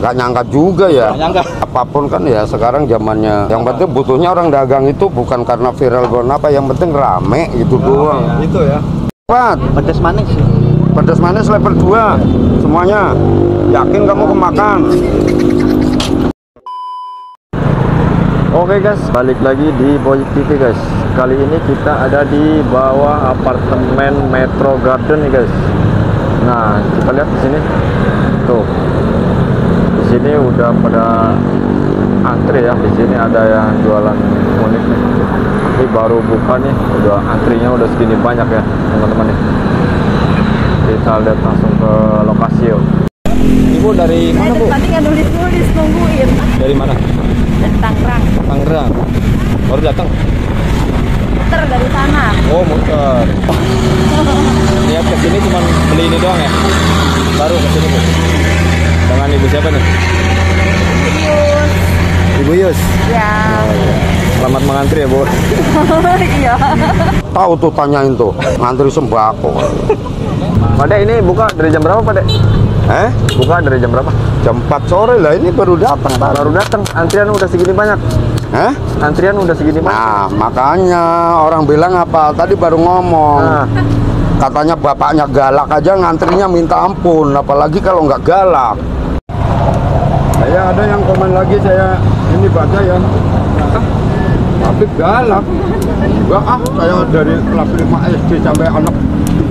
Nggak nyangka juga ya. Nggak nyangka. Apapun kan ya sekarang zamannya. Yang penting butuhnya orang dagang itu bukan karena viral apa, yang penting rame gitu doang. Ya. Itu ya. Pat, Pedas manis. pedas manis level 2 semuanya. Yakin kamu kemakan? Oke guys, balik lagi di Boyik TV guys. Kali ini kita ada di bawah apartemen Metro Garden nih guys. Nah, kita lihat di sini. Tuh. Di sini udah pada antri ya. Di sini ada yang jualan unik nih. Ini baru buka nih, udah antrinya udah segini banyak ya, teman-teman nih. Kita lihat langsung ke lokasi yuk. Ibu dari mana, Bu? Tadi nggak nulis-nulis, nungguin. Dari mana? Dari Tangerang. Tangerang. Baru datang. Muter dari sana. Oh, muter. Niat kesini cuma beli ini doang ya? Baru kesini, Bu. Dengan ibu siapa nih? Yus. Ibu Yus. Ya. Selamat mengantri ya, Bu. Iya. Tahu tuh, tanyain tuh, ngantri sembako. Pak Dek, ini buka dari jam berapa Pak Dek? Buka dari jam berapa? Jam 4 sore lah, ini baru datang. Baru datang, antrian udah segini banyak. Antrian udah segini banyak. Nah, makanya orang bilang apa? Tadi baru ngomong. Nah. Katanya bapaknya galak aja ngantrinya minta ampun, apalagi kalau nggak galak. Saya ada yang komen lagi, saya ini baca ya. Tapi galak. Enggak saya dari kelas 5 SD sampai anak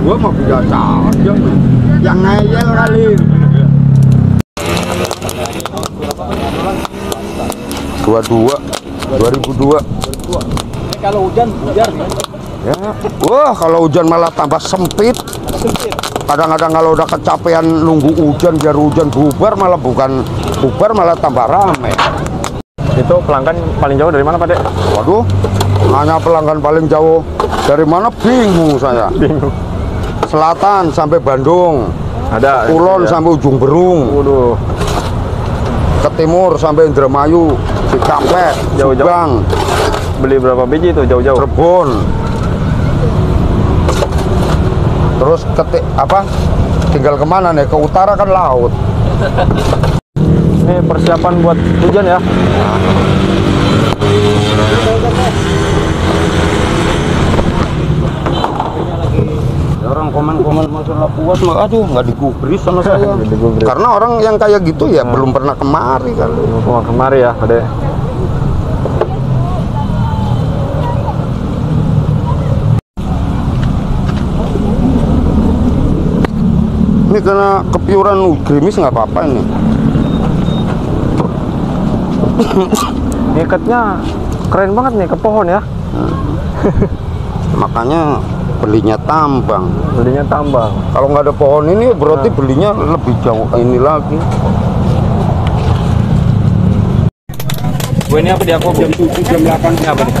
gua mah biasa aja. Yang ngeyel kali. 2002. Ini kalau hujan, hujan. Ya. Wah, kalau hujan malah tambah sempit. Kadang-kadang kalau udah kecapean nunggu hujan biar hujan bubar, malah bukan bubar malah tambah rame. Itu pelanggan paling jauh dari mana Pak Dek? Waduh, nanya pelanggan paling jauh dari mana, bingung saya. Bingung. Selatan sampai Bandung, Ada. Kulon Ya. sampai Ujung Berung, Waduh. ke timur sampai Indramayu, Cikampek, Jauh-jauh. Subang, Beli berapa biji itu jauh-jauh? Cirebon. Terus tinggal kemana nih? Ke utara kan laut. Ini persiapan buat hujan ya. Orang komen-komen masalah puas, aduh nggak digubris sama saya. Nggak digubris. Karena orang yang kayak gitu ya belum pernah kemari kan. Mau kemari ya Pak Dek. Ini karena kepiuran gerimis nggak apa-apa ini. Ngikatnya keren banget nih ke pohon ya. Makanya belinya tambang. Belinya tambang. Kalau nggak ada pohon ini berarti belinya lebih jauh ini lagi. Bu, ini apa di aku, Bu? Jam 7, jam 8. Ini apa nih?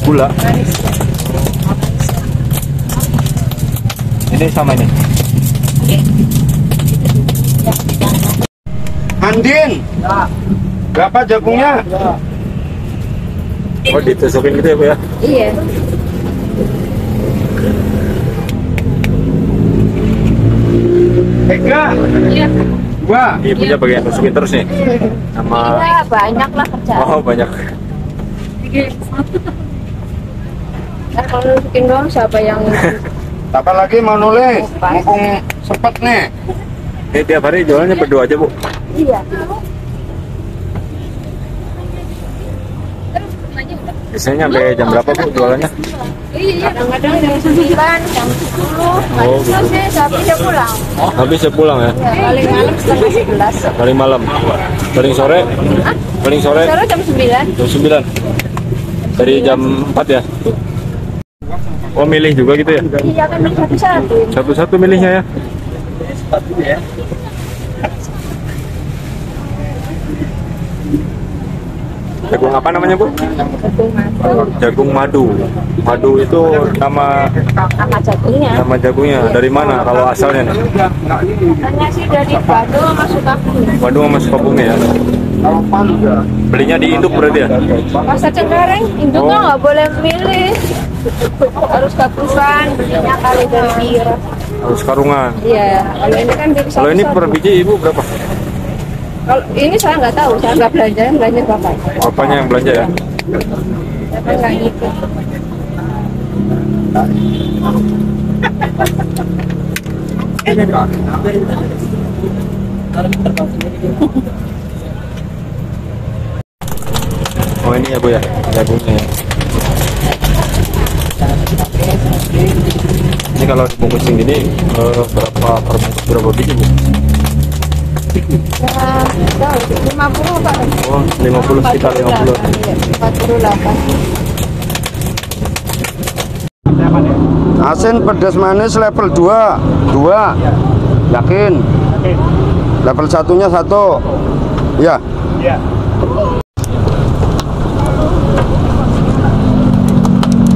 Gula. Ini sama ini. Andin, berapa jagungnya? Oh, ditusukin gitu ya Bu ya? Iya. Ega, Iya. dua. Ibunya bagian tusukin terus nih. Sama Iya, banyak lah kerjaan. oh banyak. Nah, kalau nusukin doang siapa yang Kapan lagi mau nulis? Mumpung sempet nih. Ini tiap hari jualannya berdua aja Bu. iya. Biasanya sampai jam berapa Bu jualannya? Kadang-kadang jam 9, jam 10. Oh, Terus sih habisnya pulang. Habis ya pulang ya? Ya, paling malam setengah 11. Paling malam. Paling sore? Paling sore? Sore jam 9. Jam 9. Dari jam 4 ya? Oh, milih juga gitu ya? Iya kan satu-satu. Satu-satu milihnya ya? Jagung apa namanya Bu? Jagung madu. Jagung madu. Madu itu nama Nama jagungnya. jagungnya. Dari mana kalau asalnya nih? Katanya sih dari Bandung sama Sukabumi. Bandung sama Sukabumi ya? Belinya di induk berarti ya? Pasar Cengkareng, induknya nggak boleh milih. Harus gabungan, belinya kali dari Biro. Harus karungan. Iya, kalau ini kan dari Kalau ini per biji Ibu berapa? Kalau ini saya nggak tahu, saya nggak belanja bapak. Bapaknya yang belanja ya? Saya nggak ngikut. Oh ini ya Bu ya, jagungnya ya. Ini kalau dibungkusin gini berapa biji Bu? Ya, tahu 50 Pak. Oh 50, sekitar 50. 48. Asin pedas manis level 2. 2. Yakin? Level 1-nya 1. Ya.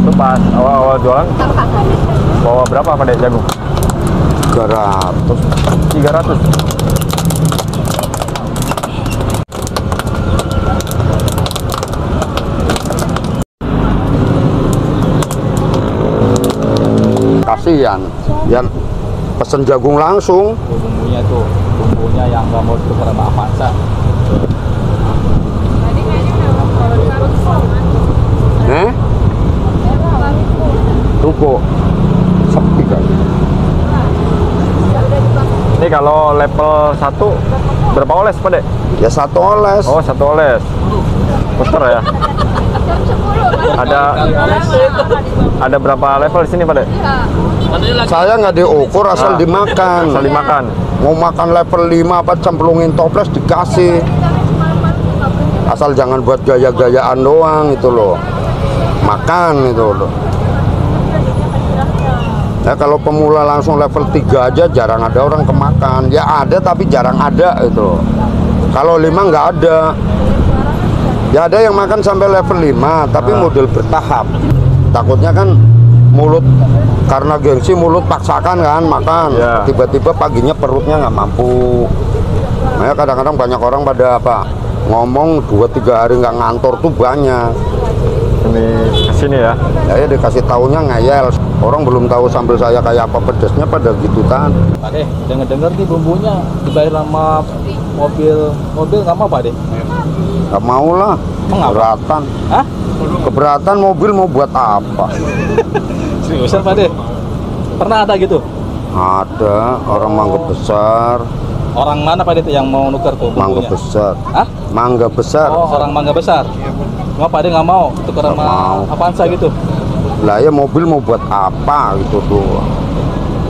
Itu pas awal-awal jualan bawa berapa Pak Dek jagung? 300. 300. Kasihan. Yang pesen jagung langsung. Bumbunya tuh, bumbunya yang nggak mau ditukar sama Avanza. Ruko. Sepi kan. Ini kalau level 1 berapa oles Pak Dek? Ya 1 oles. Oh 1 oles. Puter ya. Ada berapa level di sini Pak Dek? Saya nggak diukur asal dimakan. Asal dimakan. Mau makan level 5 apa cemplungin toples dikasih. Asal jangan buat gaya-gayaan doang itu loh. Makan itu loh. Ya kalau pemula langsung level 3 aja jarang ada orang kemakan. Ya ada tapi jarang ada itu. Kalau 5 nggak ada. Ya ada yang makan sampai level 5 tapi model bertahap. Takutnya kan mulut karena gengsi mulut paksakan kan makan. Ya. Tiba-tiba paginya perutnya nggak mampu. Makanya kadang-kadang banyak orang pada apa ngomong 2-3 hari nggak ngantor tuh banyak. Ini kesini ya. Ya dikasih taunya ngeyel. Orang belum tahu sambal saya kayak apa pedesnya pada gitu kan. Pak De, denger-denger nih bumbunya dibayar sama mobil nggak mau Pak De? Gak mau lah. Emang apa? Keberatan. Hah? Keberatan mobil mau buat apa? Seriusan Pak De? Pernah ada gitu? Ada orang Mangga Besar. Orang mana Pak De yang mau nuker tuh Mangga bumbunya? Besar. Hah? Mangga Besar. Oh, orang Mangga Besar. Nggak Pak De nggak mau tuker Nggak sama mau. Avanza gitu? Lah ya mobil mau buat apa gitu tuh.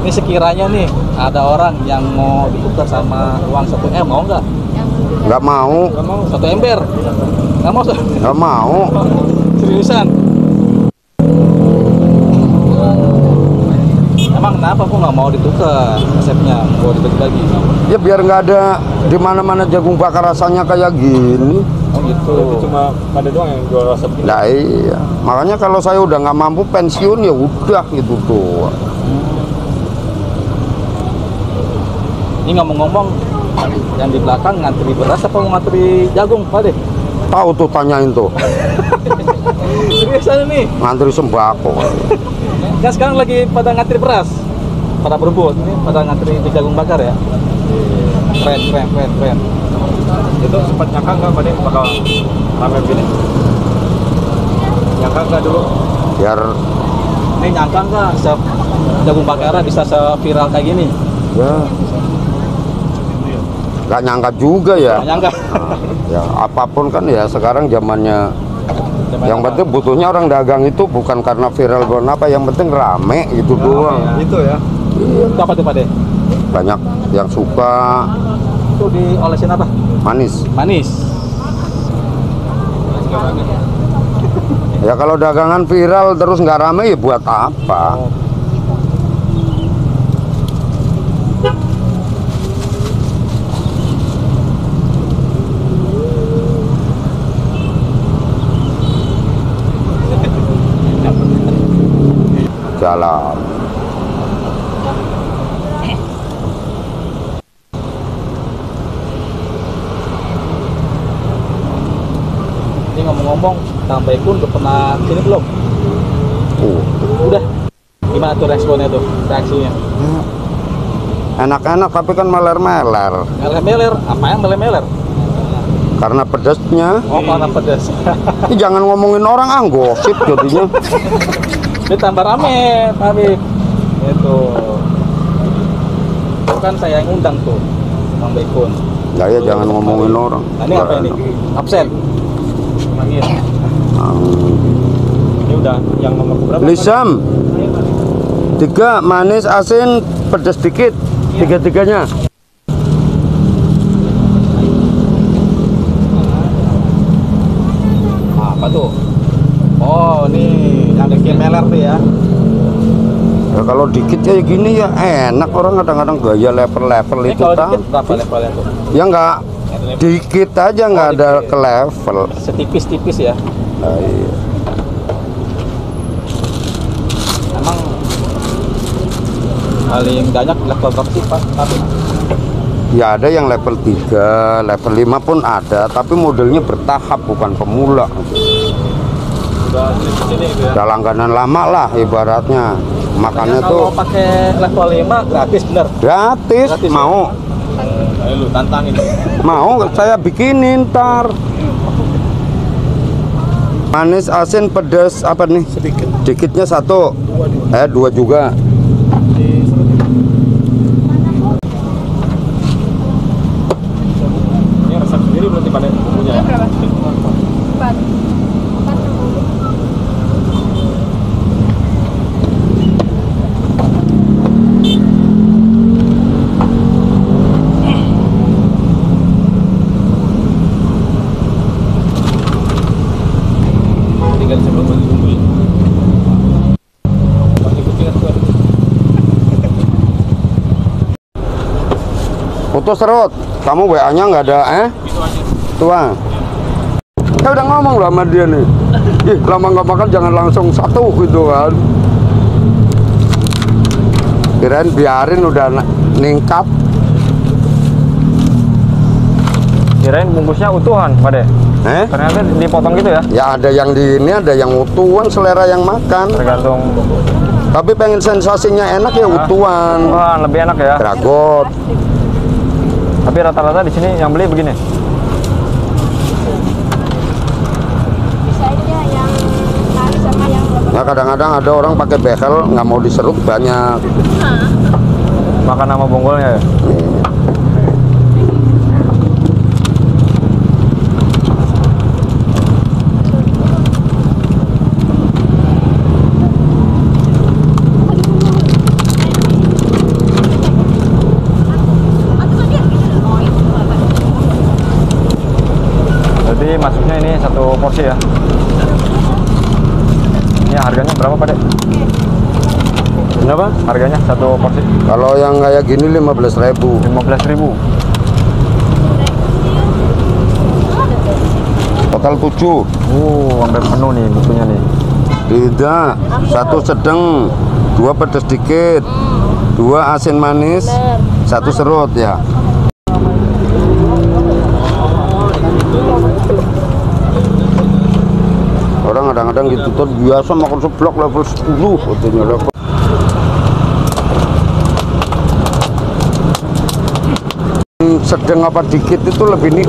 Ini sekiranya nih ada orang yang mau ditukar sama uang 1 M, mau nggak? Nggak mau. Nggak mau. 1 ember? Nggak mau? Nggak mau. Seriusan? Emang kenapa kok nggak mau ditukar resepnya? Mau dibagi-bagi? Ya biar nggak ada di mana-mana jagung bakar rasanya kayak gini. Oh gitu. Cuma pada doang yang jual resep gini. Lah iya. Makanya kalau saya udah nggak mampu pensiun ya udah gitu tuh. Ini ngomong-ngomong, yang di belakang ngantri beras apa mau ngantri jagung, Pak De? Tahu tuh tanyain tuh. Seriusan ini? Ngantri sembako. Kan sekarang lagi pada ngantri beras, pada berebut, ini pada ngantri di jagung bakar ya. Keren. Itu sempat nyangka nggak Pak Dek bakal rame begini? Nyangka nggak dulu? Biar Ini nyangka nggak jagung bakar bisa se-viral kayak gini? ya nggak nyangka juga ya. Nggak nyangka. Nah, ya apapun kan ya sekarang zamannya. Yang apa? penting butuhnya orang dagang itu bukan karena viral bukan apa, yang penting rame gitu doang. Itu ya. Itu apa tuh Pak De? Banyak yang suka Itu diolesin apa? manis. Manis. Ya kalau dagangan viral terus nggak rame ya buat apa? Jalan. Ini ngomong-ngomong, Kang Baikun udah pernah sini belum? Oh, Udah. Gimana tuh responnya tuh, reaksinya? Enak-enak tapi kan meler-meler. Meler-meler, apa yang meler-meler? Karena pedasnya. Oh, karena pedas. Ini jangan ngomongin orang gosip jadinya. Ini tambah rame, Habib. Itu. Itu kan saya yang undang tuh, Bang Baikun. Enggak ya, jangan ngomongin orang. Nah, ini apa ini? Absen. Lagi. Ini udah yang nomor berapa? Lisam 3 manis asin pedas dikit, tiga-tiganya. Apa tuh? Oh, ini yang bikin meler tuh ya. Ya kalau dikit kayak gini ya enak, orang kadang-kadang gaya level-level Ini itu kalau kan. dikit berapa levelnya tuh? Ya enggak dikit aja, nggak ada dikit. ke level. Setipis-tipis ya. Nah, iya. Emang paling banyak level berapa sih Pak? Tapi Ya ada yang level 3, level 5 pun ada, tapi modelnya bertahap, bukan pemula. udah sini gitu ya. Udah langganan lama lah ibaratnya. Makanya Kalau tuh pakai level 5 gratis bener. gratis, Gratis, mau. Ayo lu tantangin. Mau saya bikinin ntar. Manis, asin, pedas apa nih? Sedikit. Dikitnya 1. 2 juga. Ini resep sendiri berarti pada punya ya? Berapa? 4. Tinggal sebelum ditungguin. Pakai kucingan tuh. Putus serut. Kamu WA-nya nggak ada, Itu aja. Tuang. Ya udah ngomong loh sama dia nih. Ih, lama nggak makan jangan langsung 1 gitu kan. Kirain biarin udah ningkat. Kirain bungkusnya utuhan, Pak De. Ternyata dipotong gitu ya. Ya ada yang di ini, ada yang utuhan, selera yang makan. Tergantung. Tapi pengen sensasinya enak ya utuhan. Wah, lebih enak ya. Gragot. Tapi rata-rata di sini yang beli begini. Bisa aja yang nari sama yang Nah kadang-kadang ada orang pakai behel nggak mau diserut banyak. Makan sama bonggolnya ya. Jadi masuknya ini 1 porsi ya. Ini harganya berapa, Pak De? Kenapa? Harganya 1 porsi Kalau yang kayak gini 15.000. 15.000. Total 7. Hampir penuh nih bukunya nih. Tidak. 1 sedang, 2 pedas dikit, 2 asin manis, 1 serut ya. Orang kadang-kadang gitu tuh biasa makan seblak level 10 katanya level. Sedang apa dikit itu lebih nih